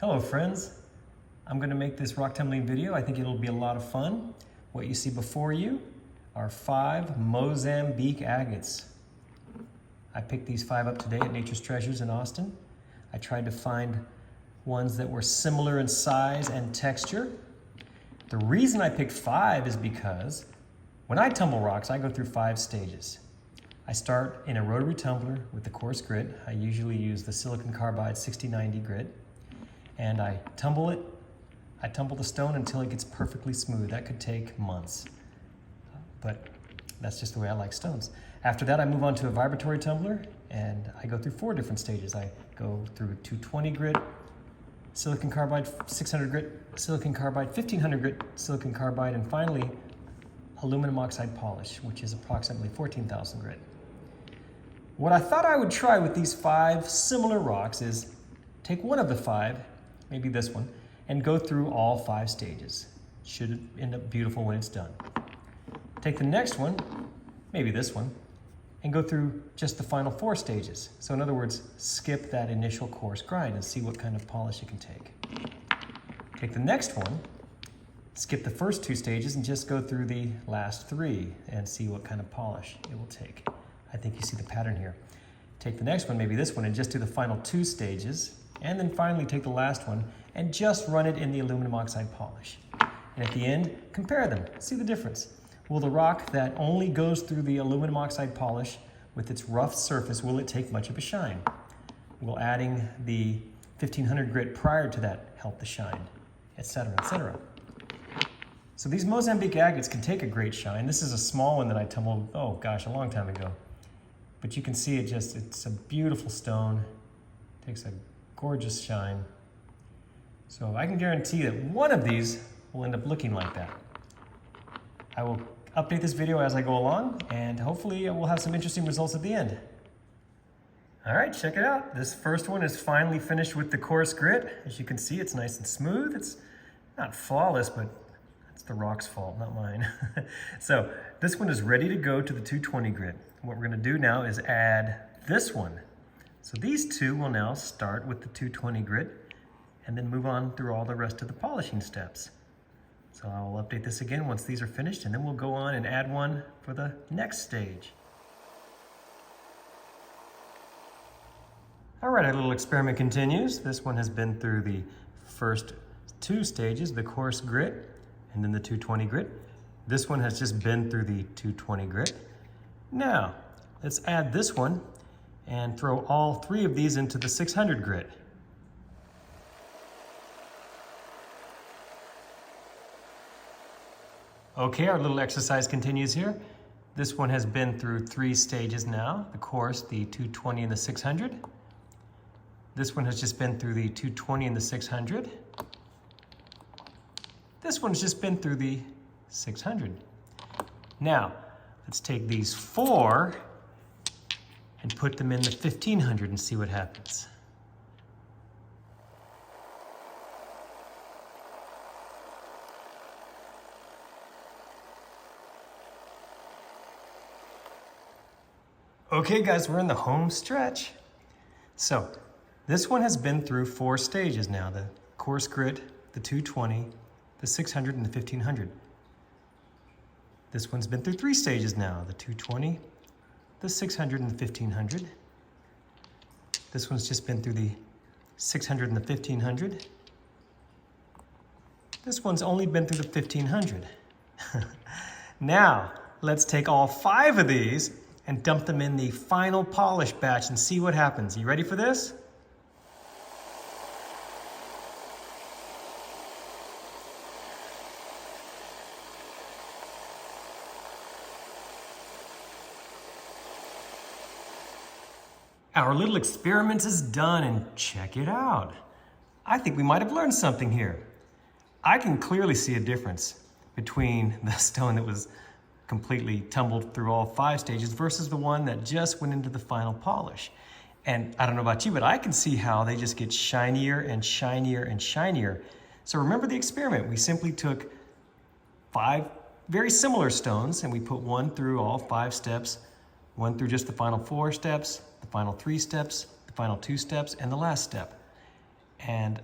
Hello friends, I'm going to make this rock tumbling video. I think it'll be a lot of fun. What you see before you are 5 Mozambique agates. I picked these 5 up today at Nature's Treasures in Austin. I tried to find ones that were similar in size and texture. The reason I picked 5 is because when I tumble rocks, I go through 5 stages. I start in a rotary tumbler with the coarse grit. I usually use the silicon carbide 6090 grit. And I tumble the stone until it gets perfectly smooth. That could take months, but that's just the way I like stones. After that, I move on to a vibratory tumbler, and I go through 4 different stages. I go through 220 grit, silicon carbide 600 grit, silicon carbide 1500 grit, silicon carbide, and finally, aluminum oxide polish, which is approximately 14,000 grit. What I thought I would try with these 5 similar rocks is take one of the 5, maybe this one, and go through all 5 stages. Should end up beautiful when it's done. Take the next one, maybe this one, and go through just the final 4 stages. So in other words, skip that initial coarse grind and see what kind of polish it can take. Take the next one, skip the first 2 stages and just go through the last 3 and see what kind of polish it will take. I think you see the pattern here. Take the next one, maybe this one, and just do the final 2 stages, and then finally take the last one and just run it in the aluminum oxide polish. And at the end, compare them, see the difference. Will the rock that only goes through the aluminum oxide polish with its rough surface, will it take much of a shine? Will adding the 1500 grit prior to that help the shine, etc., etc.? So these Mozambique agates can take a great shine. This is a small one that I tumbled, oh gosh, a long time ago. But you can see it's a beautiful stone. Takes a gorgeous shine. So I can guarantee that one of these will end up looking like that. I will update this video as I go along, and hopefully we'll have some interesting results at the end. All right, check it out. This first one is finally finished with the coarse grit. As you can see, it's nice and smooth. It's not flawless, but that's the rock's fault, not mine. So this one is ready to go to the 220 grit. What we're gonna do now is add this one. So these 2 will now start with the 220 grit and then move on through all the rest of the polishing steps. So I will update this again once these are finished, and then we'll go on and add one for the next stage. All right, our little experiment continues. This one has been through the first 2 stages, the coarse grit and then the 220 grit. This one has just been through the 220 grit. Now, let's add this one and throw all 3 of these into the 600 grit. Okay, our little exercise continues here. This one has been through 3 stages now, the coarse, the 220, and the 600. This one has just been through the 220 and the 600. This one's just been through the 600. Now, let's take these 4 and put them in the 1500 and see what happens. Okay guys, we're in the home stretch. So this one has been through 4 stages now, the coarse grit, the 220, the 600, and the 1500. This one's been through 3 stages now, the 220, the 600, and the 1500. This one's just been through the 600 and the 1500. This one's only been through the 1500. Now, let's take all 5 of these and dump them in the final polish batch and see what happens. You ready for this? Our little experiment is done, and check it out. I think we might have learned something here. I can clearly see a difference between the stone that was completely tumbled through all 5 stages versus the one that just went into the final polish. And I don't know about you, but I can see how they just get shinier and shinier and shinier. So remember the experiment. We simply took 5 very similar stones and we put one through all 5 steps, one through just the final 4 steps, the final 3 steps, the final 2 steps, and the last step. And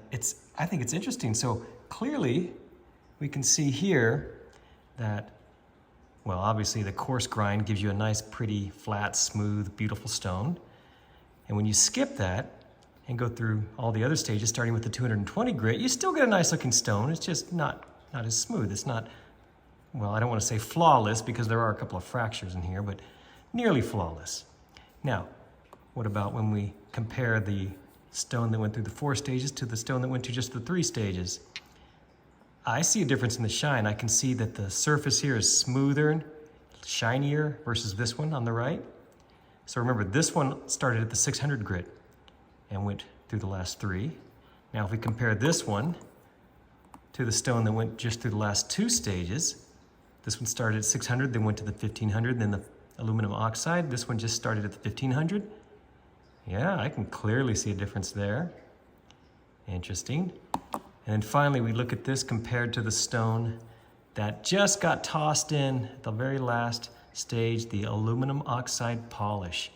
I think it's interesting. So clearly we can see here that, well, obviously the coarse grind gives you a nice, pretty, flat, smooth, beautiful stone. And when you skip that and go through all the other stages, starting with the 220 grit, you still get a nice looking stone. It's just not as smooth. It's not, well, I don't want to say flawless because there are a couple of fractures in here, but nearly flawless. Now, what about when we compare the stone that went through the 4 stages to the stone that went to just the 3 stages? I see a difference in the shine. I can see that the surface here is smoother, shinier versus this one on the right. So remember, this one started at the 600 grit and went through the last 3. Now if we compare this one to the stone that went just through the last 2 stages, this one started at 600, then went to the 1500, then the aluminum oxide. This one just started at the 1500. Yeah, I can clearly see a difference there. Interesting. And then finally, we look at this compared to the stone that just got tossed in at the very last stage, the aluminum oxide polish.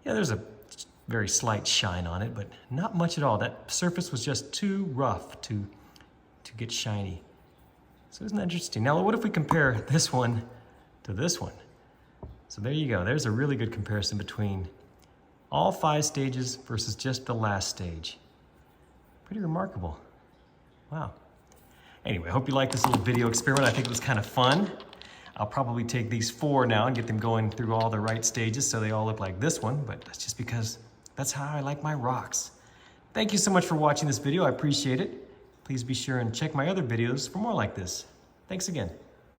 Yeah, there's a very slight shine on it, but not much at all. That surface was just too rough to get shiny. So isn't that interesting? Now, what if we compare this one to this one? So there you go. There's a really good comparison between all 5 stages versus just the last stage. Pretty remarkable. Wow. Anyway, I hope you liked this little video experiment. I think it was kind of fun. I'll probably take these 4 now and get them going through all the right stages so they all look like this one, but that's just because that's how I like my rocks. Thank you so much for watching this video. I appreciate it. Please be sure and check my other videos for more like this. Thanks again.